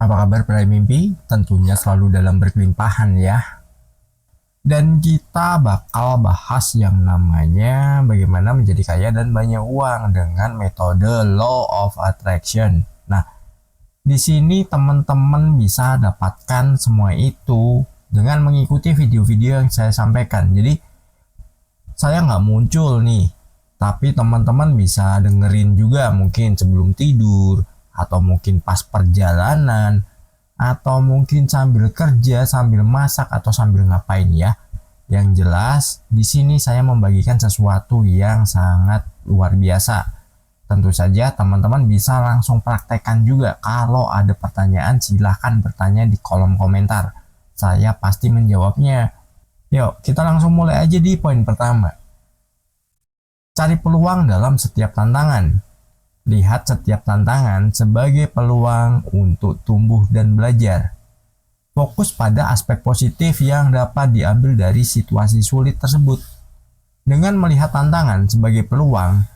Apa kabar peraih mimpi? Tentunya selalu dalam berkelimpahan ya. Dan kita bakal bahas yang namanya bagaimana menjadi kaya dan banyak uang dengan metode Law of Attraction. Nah, di sini teman-teman bisa dapatkan semua itu dengan mengikuti video-video yang saya sampaikan. Jadi, saya nggak muncul nih, tapi teman-teman bisa dengerin juga mungkin sebelum tidur, atau mungkin pas perjalanan, atau mungkin sambil kerja, sambil masak, atau sambil ngapain ya. Yang jelas, di sini saya membagikan sesuatu yang sangat luar biasa. Tentu saja teman-teman bisa langsung praktekkan juga. Kalau ada pertanyaan, silahkan bertanya di kolom komentar. Saya pasti menjawabnya. Yuk, kita langsung mulai aja di poin pertama. Cari peluang dalam setiap tantangan. Lihat setiap tantangan sebagai peluang untuk tumbuh dan belajar. Fokus pada aspek positif yang dapat diambil dari situasi sulit tersebut. Dengan melihat tantangan sebagai peluang,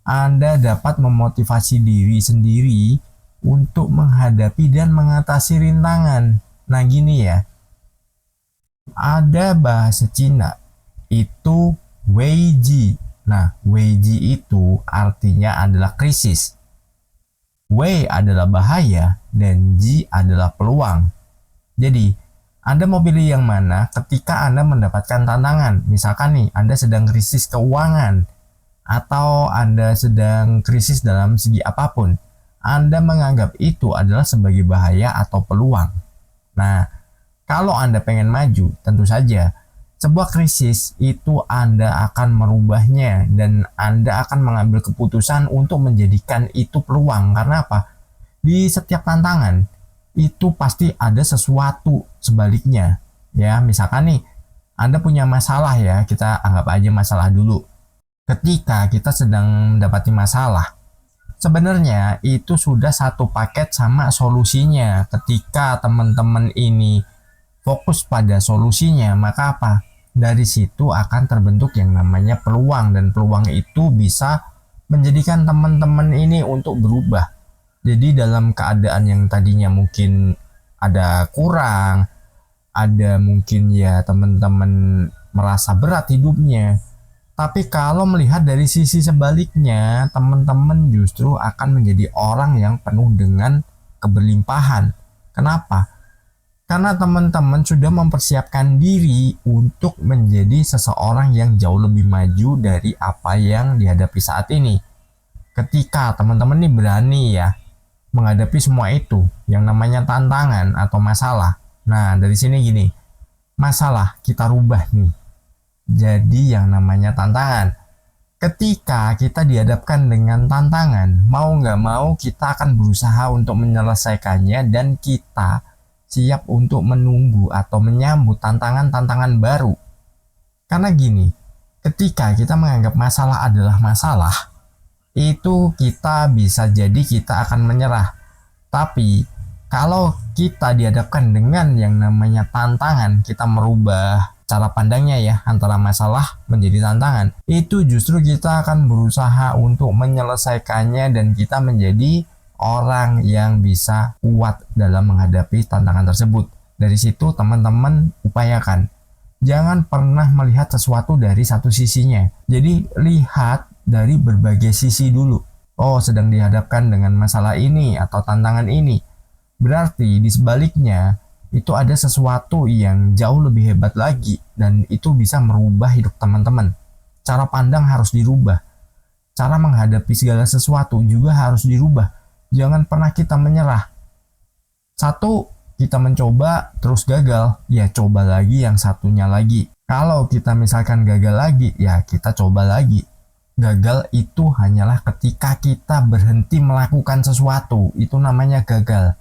Anda dapat memotivasi diri sendiri untuk menghadapi dan mengatasi rintangan. Nah gini ya, ada bahasa Cina, itu Weiji. Nah, Weiji itu artinya adalah krisis. Wei adalah bahaya dan Ji adalah peluang. Jadi, Anda mau pilih yang mana ketika Anda mendapatkan tantangan? Misalkan nih, Anda sedang krisis keuangan, atau Anda sedang krisis dalam segi apapun. Anda menganggap itu adalah sebagai bahaya atau peluang. Nah, kalau Anda pengen maju, tentu saja, sebuah krisis itu Anda akan merubahnya dan Anda akan mengambil keputusan untuk menjadikan itu peluang. Karena apa? Di setiap tantangan, itu pasti ada sesuatu sebaliknya. Ya, misalkan nih, Anda punya masalah ya, kita anggap aja masalah dulu. Ketika kita sedang mendapati masalah, sebenarnya itu sudah satu paket sama solusinya. Ketika teman-teman ini fokus pada solusinya, maka apa? Dari situ akan terbentuk yang namanya peluang, dan peluang itu bisa menjadikan teman-teman ini untuk berubah. Jadi dalam keadaan yang tadinya mungkin ada kurang, ada mungkin ya teman-teman merasa berat hidupnya. Tapi kalau melihat dari sisi sebaliknya, teman-teman justru akan menjadi orang yang penuh dengan keberlimpahan. Kenapa? Karena teman-teman sudah mempersiapkan diri untuk menjadi seseorang yang jauh lebih maju dari apa yang dihadapi saat ini. Ketika teman-teman ini berani ya menghadapi semua itu, yang namanya tantangan atau masalah. Nah, dari sini gini, masalah kita rubah nih jadi yang namanya tantangan. Ketika kita dihadapkan dengan tantangan, mau nggak mau kita akan berusaha untuk menyelesaikannya, dan kita siap untuk menunggu atau menyambut tantangan-tantangan baru. Karena gini, ketika kita menganggap masalah adalah masalah, itu kita bisa jadi kita akan menyerah. Tapi kalau kita dihadapkan dengan yang namanya tantangan, kita merubah cara pandangnya ya antara masalah menjadi tantangan. Itu justru kita akan berusaha untuk menyelesaikannya, dan kita menjadi orang yang bisa kuat dalam menghadapi tantangan tersebut. Dari situ teman-teman upayakan, jangan pernah melihat sesuatu dari satu sisinya. Jadi lihat dari berbagai sisi dulu. Oh, sedang dihadapkan dengan masalah ini atau tantangan ini. Berarti di sebaliknya itu ada sesuatu yang jauh lebih hebat lagi, dan itu bisa merubah hidup teman-teman. Cara pandang harus dirubah. Cara menghadapi segala sesuatu juga harus dirubah. Jangan pernah kita menyerah. Satu, kita mencoba terus gagal, ya coba lagi yang satunya lagi. Kalau kita misalkan gagal lagi, ya kita coba lagi. Gagal itu hanyalah ketika kita berhenti melakukan sesuatu, itu namanya gagal.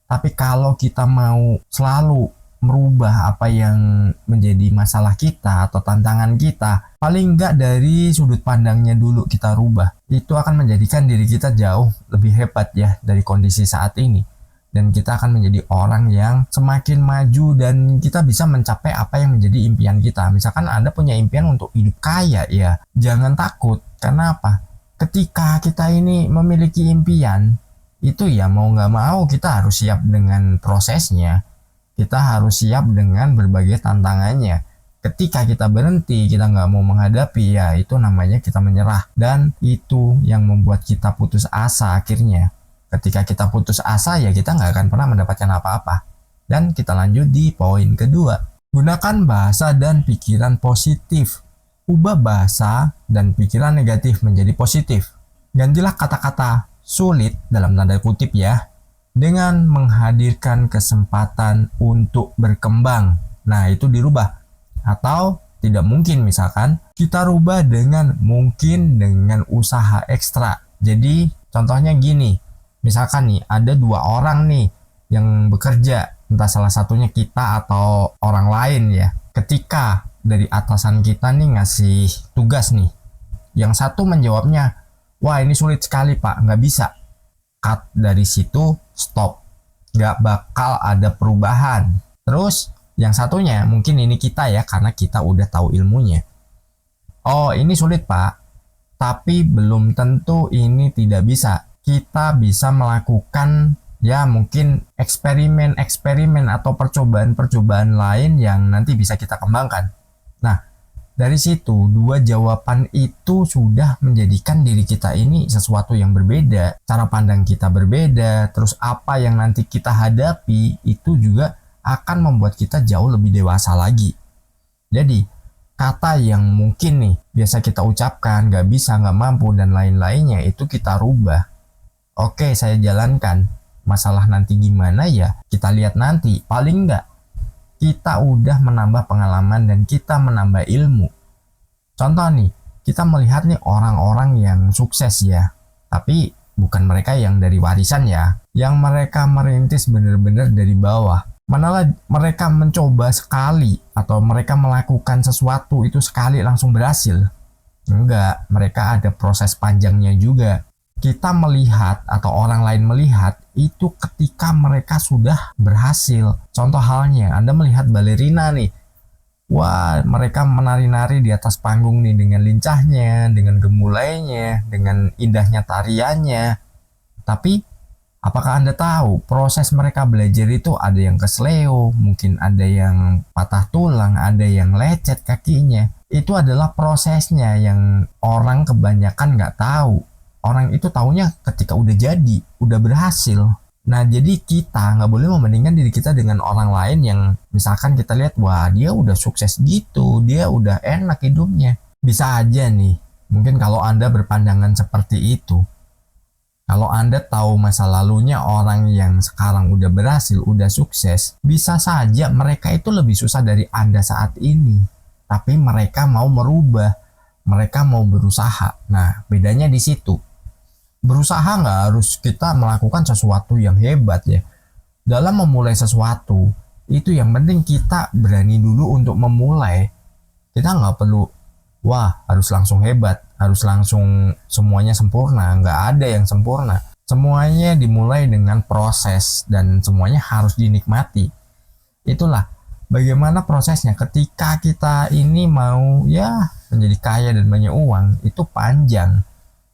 Tapi kalau kita mau selalu merubah apa yang menjadi masalah kita atau tantangan kita, paling enggak dari sudut pandangnya dulu kita rubah, itu akan menjadikan diri kita jauh lebih hebat ya dari kondisi saat ini. Dan kita akan menjadi orang yang semakin maju, dan kita bisa mencapai apa yang menjadi impian kita. Misalkan Anda punya impian untuk hidup kaya, ya jangan takut. Karena apa? Ketika kita ini memiliki impian, itu ya mau nggak mau kita harus siap dengan prosesnya. Kita harus siap dengan berbagai tantangannya. Ketika kita berhenti, kita nggak mau menghadapi, ya itu namanya kita menyerah. Dan itu yang membuat kita putus asa akhirnya. Ketika kita putus asa, ya kita nggak akan pernah mendapatkan apa-apa. Dan kita lanjut di poin kedua. Gunakan bahasa dan pikiran positif. Ubah bahasa dan pikiran negatif menjadi positif. Gantilah kata-kata sulit dalam tanda kutip ya, dengan menghadirkan kesempatan untuk berkembang. Nah, itu dirubah. Atau tidak mungkin misalkan kita rubah dengan mungkin dengan usaha ekstra. Jadi contohnya gini, misalkan nih ada 2 orang nih yang bekerja, entah salah satunya kita atau orang lain ya. Ketika dari atasan kita nih ngasih tugas nih, yang satu menjawabnya, wah ini sulit sekali pak, nggak bisa. Cut dari situ, stop. Nggak bakal ada perubahan. Terus yang satunya, mungkin ini kita ya, karena kita udah tahu ilmunya. Oh ini sulit pak, tapi belum tentu ini tidak bisa. Kita bisa melakukan ya mungkin eksperimen atau percobaan-percobaan lain yang nanti bisa kita kembangkan. Nah, dari situ 2 jawaban itu sudah menjadikan diri kita ini sesuatu yang berbeda. Cara pandang kita berbeda, terus apa yang nanti kita hadapi itu juga akan membuat kita jauh lebih dewasa lagi. Jadi, kata yang mungkin nih biasa kita ucapkan, gak bisa, gak mampu, dan lain-lainnya itu kita rubah. Oke, saya jalankan. Masalah nanti gimana ya, kita lihat nanti. Paling enggak, kita udah menambah pengalaman dan kita menambah ilmu. Contoh nih, kita melihat nih orang-orang yang sukses ya, tapi bukan mereka yang dari warisan ya, yang mereka merintis benar-benar dari bawah. Manalah mereka mencoba sekali atau mereka melakukan sesuatu itu sekali langsung berhasil. Enggak, mereka ada proses panjangnya juga. Kita melihat atau orang lain melihat itu ketika mereka sudah berhasil. Contoh halnya, Anda melihat balerina nih. Wah, mereka menari-nari di atas panggung nih dengan lincahnya, dengan gemulainya, dengan indahnya tariannya. Tapi apakah Anda tahu proses mereka belajar itu ada yang kesleo, mungkin ada yang patah tulang, ada yang lecet kakinya. Itu adalah prosesnya yang orang kebanyakan nggak tahu. Orang itu taunya ketika udah jadi, udah berhasil. Nah, jadi kita nggak boleh membandingkan diri kita dengan orang lain yang misalkan kita lihat, wah dia udah sukses gitu, dia udah enak hidupnya. Bisa aja nih, mungkin kalau Anda berpandangan seperti itu, kalau Anda tahu masa lalunya orang yang sekarang udah berhasil, udah sukses, bisa saja mereka itu lebih susah dari Anda saat ini. Tapi mereka mau merubah, mereka mau berusaha. Nah, bedanya di situ. Berusaha nggak harus kita melakukan sesuatu yang hebat ya. Dalam memulai sesuatu, itu yang penting kita berani dulu untuk memulai. Kita nggak perlu, wah harus langsung hebat, harus langsung semuanya sempurna. Nggak ada yang sempurna. Semuanya dimulai dengan proses dan semuanya harus dinikmati. Itulah bagaimana prosesnya. Ketika kita ini mau ya menjadi kaya dan banyak uang, itu panjang.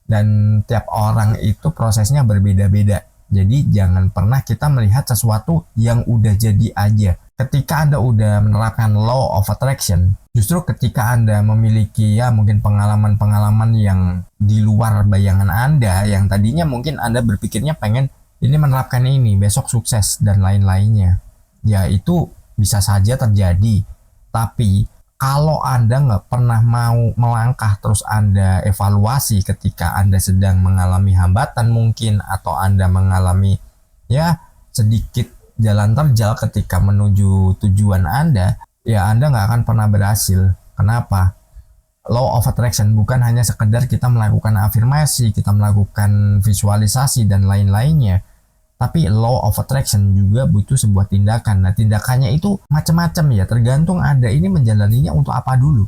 Dan tiap orang itu prosesnya berbeda-beda. Jadi jangan pernah kita melihat sesuatu yang udah jadi aja. Ketika Anda udah menerapkan law of attraction, justru ketika Anda memiliki ya mungkin pengalaman-pengalaman yang di luar bayangan Anda, yang tadinya mungkin Anda berpikirnya pengen ini menerapkan ini, besok sukses dan lain-lainnya. Ya itu bisa saja terjadi. Tapi kalau Anda nggak pernah mau melangkah, terus Anda evaluasi ketika Anda sedang mengalami hambatan mungkin, atau Anda mengalami ya sedikit jalan terjal ketika menuju tujuan Anda, ya Anda nggak akan pernah berhasil. Kenapa? Law of attraction bukan hanya sekedar kita melakukan afirmasi, kita melakukan visualisasi dan lain-lainnya. Tapi law of attraction juga butuh sebuah tindakan. Nah, tindakannya itu macam-macam ya, tergantung Anda ini menjalaninya untuk apa dulu.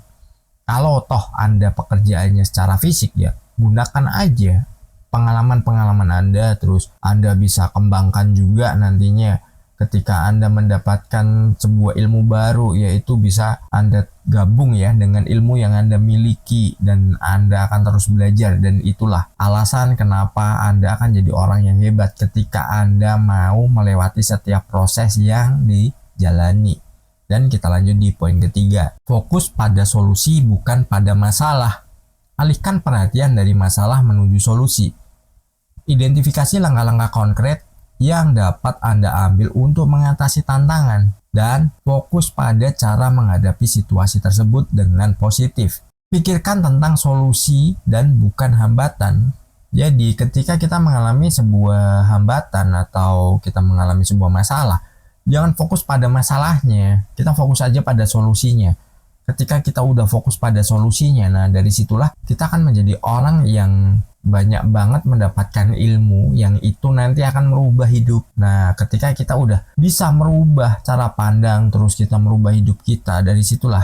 Kalau toh Anda pekerjaannya secara fisik ya, gunakan aja pengalaman-pengalaman Anda, terus Anda bisa kembangkan juga nantinya ketika Anda mendapatkan sebuah ilmu baru, yaitu bisa Anda gabung ya dengan ilmu yang Anda miliki dan Anda akan terus belajar, dan itulah alasan kenapa Anda akan jadi orang yang hebat ketika Anda mau melewati setiap proses yang dijalani. Dan kita lanjut di poin ketiga. Fokus pada solusi bukan pada masalah. Alihkan perhatian dari masalah menuju solusi. Identifikasi langkah-langkah konkret yang dapat Anda ambil untuk mengatasi tantangan dan fokus pada cara menghadapi situasi tersebut dengan positif. Pikirkan tentang solusi dan bukan hambatan. Jadi ketika kita mengalami sebuah hambatan atau kita mengalami sebuah masalah, jangan fokus pada masalahnya, kita fokus aja pada solusinya. Ketika kita udah fokus pada solusinya, nah dari situlah kita akan menjadi orang yang banyak banget mendapatkan ilmu yang itu nanti akan merubah hidup. Nah, ketika kita udah bisa merubah cara pandang, terus kita merubah hidup kita, dari situlah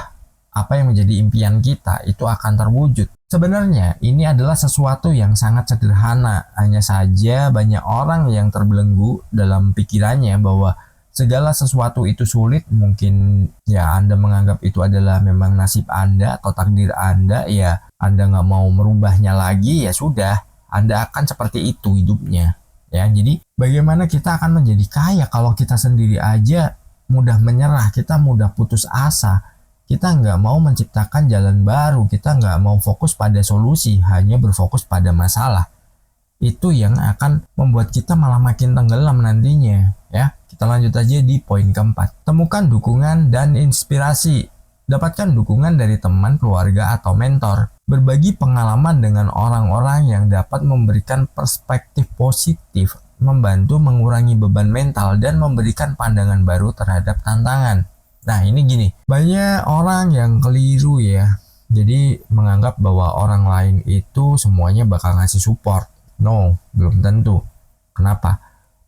apa yang menjadi impian kita itu akan terwujud. Sebenarnya ini adalah sesuatu yang sangat sederhana, hanya saja banyak orang yang terbelenggu dalam pikirannya bahwa segala sesuatu itu sulit. Mungkin ya Anda menganggap itu adalah memang nasib Anda atau takdir Anda, ya Anda nggak mau merubahnya lagi, ya sudah, Anda akan seperti itu hidupnya. Ya, jadi bagaimana kita akan menjadi kaya kalau kita sendiri aja mudah menyerah, kita mudah putus asa, kita nggak mau menciptakan jalan baru, kita nggak mau fokus pada solusi, hanya berfokus pada masalah. Itu yang akan membuat kita malah makin tenggelam nantinya. Ya, kita lanjut aja di poin keempat. Temukan dukungan dan inspirasi. Dapatkan dukungan dari teman, keluarga, atau mentor. Berbagi pengalaman dengan orang-orang yang dapat memberikan perspektif positif, membantu mengurangi beban mental, dan memberikan pandangan baru terhadap tantangan. Nah, ini gini, banyak orang yang keliru ya. Jadi menganggap bahwa orang lain itu semuanya bakal ngasih support. No, belum tentu. Kenapa?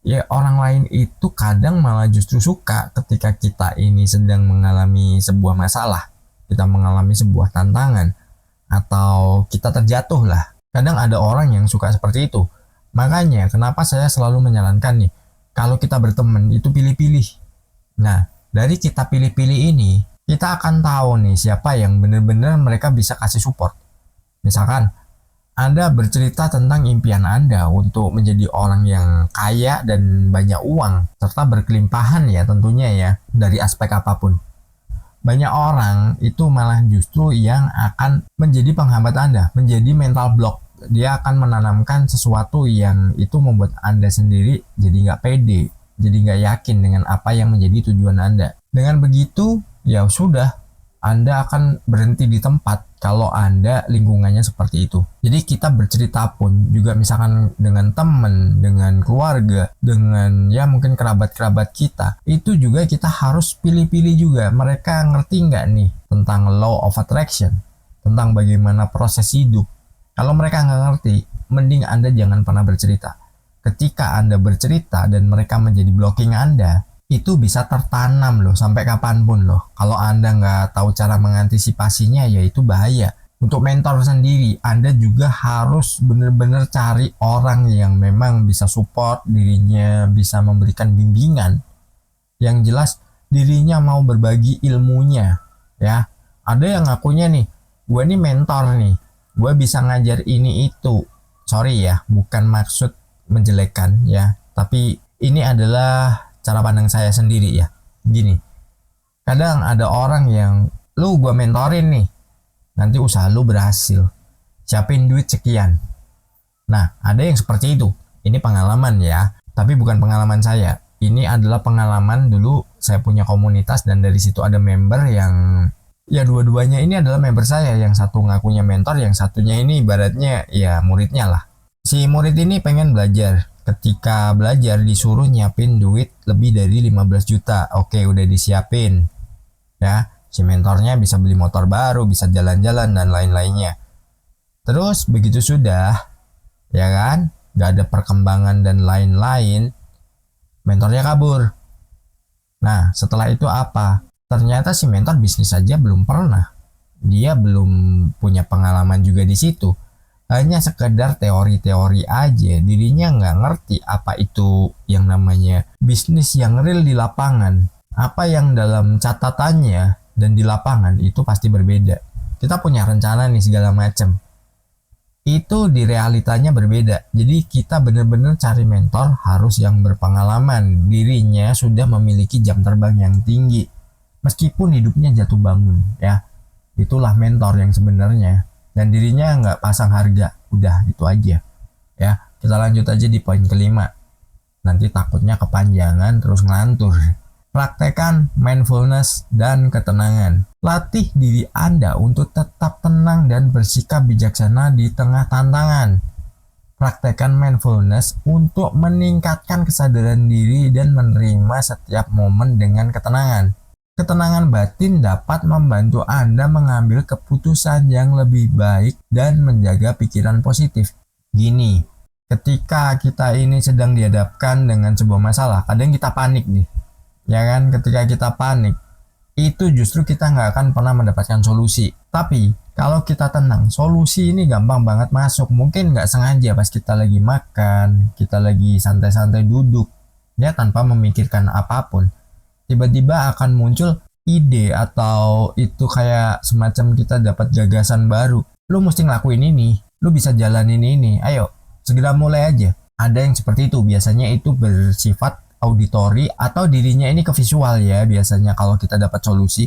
Ya, orang lain itu kadang malah justru suka ketika kita ini sedang mengalami sebuah masalah, kita mengalami sebuah tantangan, atau kita terjatuh lah. Kadang ada orang yang suka seperti itu. Makanya kenapa saya selalu menyarankan nih, kalau kita berteman itu pilih-pilih. Nah, dari kita pilih-pilih ini, kita akan tahu nih siapa yang benar-benar mereka bisa kasih support. Misalkan Anda bercerita tentang impian Anda untuk menjadi orang yang kaya dan banyak uang, serta berkelimpahan ya tentunya ya, dari aspek apapun. Banyak orang itu malah justru yang akan menjadi penghambat Anda, menjadi mental block. Dia akan menanamkan sesuatu yang itu membuat Anda sendiri jadi nggak pede, jadi nggak yakin dengan apa yang menjadi tujuan Anda. Dengan begitu, ya sudah, Anda akan berhenti di tempat kalau Anda lingkungannya seperti itu. Jadi kita bercerita pun juga misalkan dengan teman, dengan keluarga, dengan ya mungkin kerabat-kerabat kita, itu juga kita harus pilih-pilih juga. Mereka ngerti nggak nih tentang law of attraction, tentang bagaimana proses hidup. Kalau mereka nggak ngerti, mending Anda jangan pernah bercerita. Ketika Anda bercerita dan mereka menjadi blocking Anda, itu bisa tertanam loh sampai kapanpun loh. Kalau Anda nggak tahu cara mengantisipasinya, ya itu bahaya. Untuk mentor sendiri, Anda juga harus benar-benar cari orang yang memang bisa support dirinya, bisa memberikan bimbingan. Yang jelas dirinya mau berbagi ilmunya. Ya, ada yang ngakunya nih, gue nih mentor nih, gue bisa ngajar ini itu. Sorry ya, bukan maksud menjelekkan ya, tapi ini adalah cara pandang saya sendiri ya. Gini, kadang ada orang yang, lu gua mentorin nih, nanti usaha lu berhasil, siapin duit sekian. Nah, ada yang seperti itu. Ini pengalaman ya, tapi bukan pengalaman saya. Ini adalah pengalaman dulu saya punya komunitas, dan dari situ ada member yang ya dua-duanya ini adalah member saya. Yang satu ngakunya mentor, yang satunya ini ibaratnya ya muridnya lah. Si murid ini pengen belajar. Ketika belajar disuruh nyiapin duit lebih dari 15 juta. Oke, udah disiapin. Ya, si mentornya bisa beli motor baru, bisa jalan-jalan dan lain-lainnya. Terus begitu sudah, ya kan, gak ada perkembangan dan lain-lain, mentornya kabur. Nah, setelah itu apa? Ternyata si mentor bisnis saja belum pernah. Dia belum punya pengalaman juga di situ. hanya sekedar teori-teori aja, dirinya nggak ngerti apa itu yang namanya bisnis yang real di lapangan. Apa yang dalam catatannya dan di lapangan itu pasti berbeda. Kita punya rencana nih segala macam, itu di realitanya berbeda. Jadi kita benar-benar cari mentor harus yang berpengalaman, dirinya sudah memiliki jam terbang yang tinggi, meskipun hidupnya jatuh bangun ya. Itulah mentor yang sebenarnya, dan dirinya nggak pasang harga. Udah itu aja ya. Kita lanjut aja di poin kelima, nanti takutnya kepanjangan terus ngelantur. Praktekan mindfulness dan ketenangan. Latih diri Anda untuk tetap tenang dan bersikap bijaksana di tengah tantangan. Praktekan mindfulness untuk meningkatkan kesadaran diri dan menerima setiap momen dengan ketenangan. Ketenangan batin dapat membantu Anda mengambil keputusan yang lebih baik dan menjaga pikiran positif. Gini, ketika kita ini sedang dihadapkan dengan sebuah masalah, kadang kita panik nih. Ya kan, ketika kita panik, itu justru kita nggak akan pernah mendapatkan solusi. Tapi, kalau kita tenang, solusi ini gampang banget masuk. Mungkin nggak sengaja pas kita lagi makan, kita lagi santai-santai duduk, ya tanpa memikirkan apapun. Tiba-tiba akan muncul ide atau itu kayak semacam kita dapat gagasan baru. Lu mesti ngelakuin ini, lu bisa jalanin ini, ayo, segera mulai aja. Ada yang seperti itu, biasanya itu bersifat auditori atau dirinya ini ke visual ya, biasanya kalau kita dapat solusi.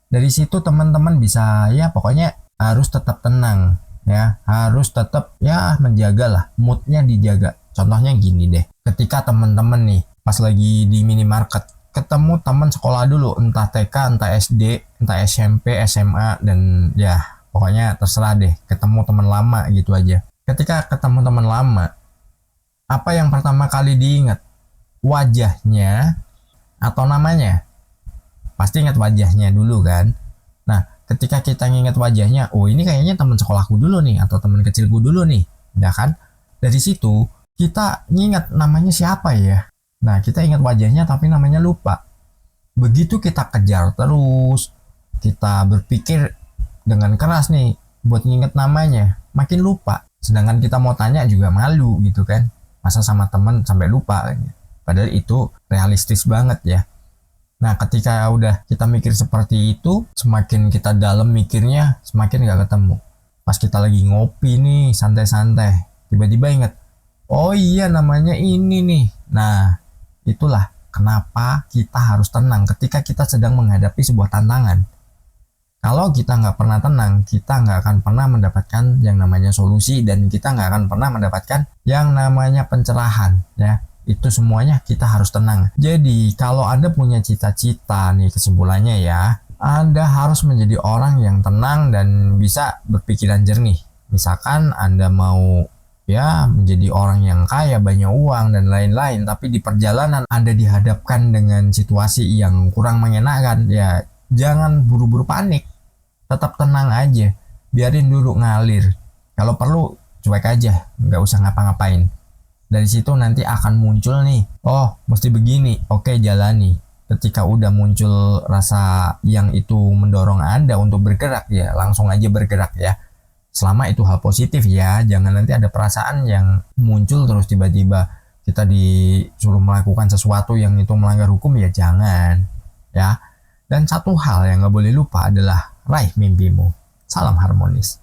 Dari situ teman-teman bisa ya pokoknya harus tetap tenang ya, harus tetap ya menjaga lah, moodnya dijaga. Contohnya gini deh, ketika teman-teman nih pas lagi di minimarket ketemu teman sekolah dulu, entah TK, entah SD, entah SMP, SMA, dan ya pokoknya terserah deh, ketemu teman lama gitu aja. Ketika ketemu teman lama, apa yang pertama kali diingat? Wajahnya atau namanya? Pasti ingat wajahnya dulu kan. Nah, ketika kita ingat wajahnya, oh ini kayaknya teman sekolahku dulu nih, atau teman kecilku dulu nih, ya kan? Dari situ kita ingat namanya siapa ya. Nah, kita ingat wajahnya tapi namanya lupa. Begitu kita kejar terus, kita berpikir dengan keras nih buat nginget namanya, makin lupa. Sedangkan kita mau tanya juga malu gitu kan. Masa sama teman sampai lupa kan. Padahal itu realistis banget ya. Nah, ketika udah kita mikir seperti itu, semakin kita dalam mikirnya, semakin gak ketemu. Pas kita lagi ngopi nih, santai-santai, tiba-tiba ingat, oh iya namanya ini nih. Nah, itulah kenapa kita harus tenang ketika kita sedang menghadapi sebuah tantangan. Kalau kita nggak pernah tenang, kita nggak akan pernah mendapatkan yang namanya solusi, dan kita nggak akan pernah mendapatkan yang namanya pencerahan ya. Itu semuanya kita harus tenang. Jadi kalau Anda punya cita-cita nih, kesimpulannya ya, Anda harus menjadi orang yang tenang dan bisa berpikiran jernih. Misalkan Anda mau ya menjadi orang yang kaya, banyak uang dan lain-lain, tapi di perjalanan Anda dihadapkan dengan situasi yang kurang mengenakan, ya jangan buru-buru panik. Tetap tenang aja, biarin dulu ngalir. Kalau perlu cuek aja, nggak usah ngapa-ngapain. Dari situ nanti akan muncul nih, oh mesti begini, oke jalani. Ketika udah muncul rasa yang itu mendorong Anda untuk bergerak, ya langsung aja bergerak ya. Selama itu hal positif ya, jangan nanti ada perasaan yang muncul terus tiba-tiba kita disuruh melakukan sesuatu yang itu melanggar hukum, ya jangan ya. Dan satu hal yang gak boleh lupa adalah raih mimpimu. Salam harmonis.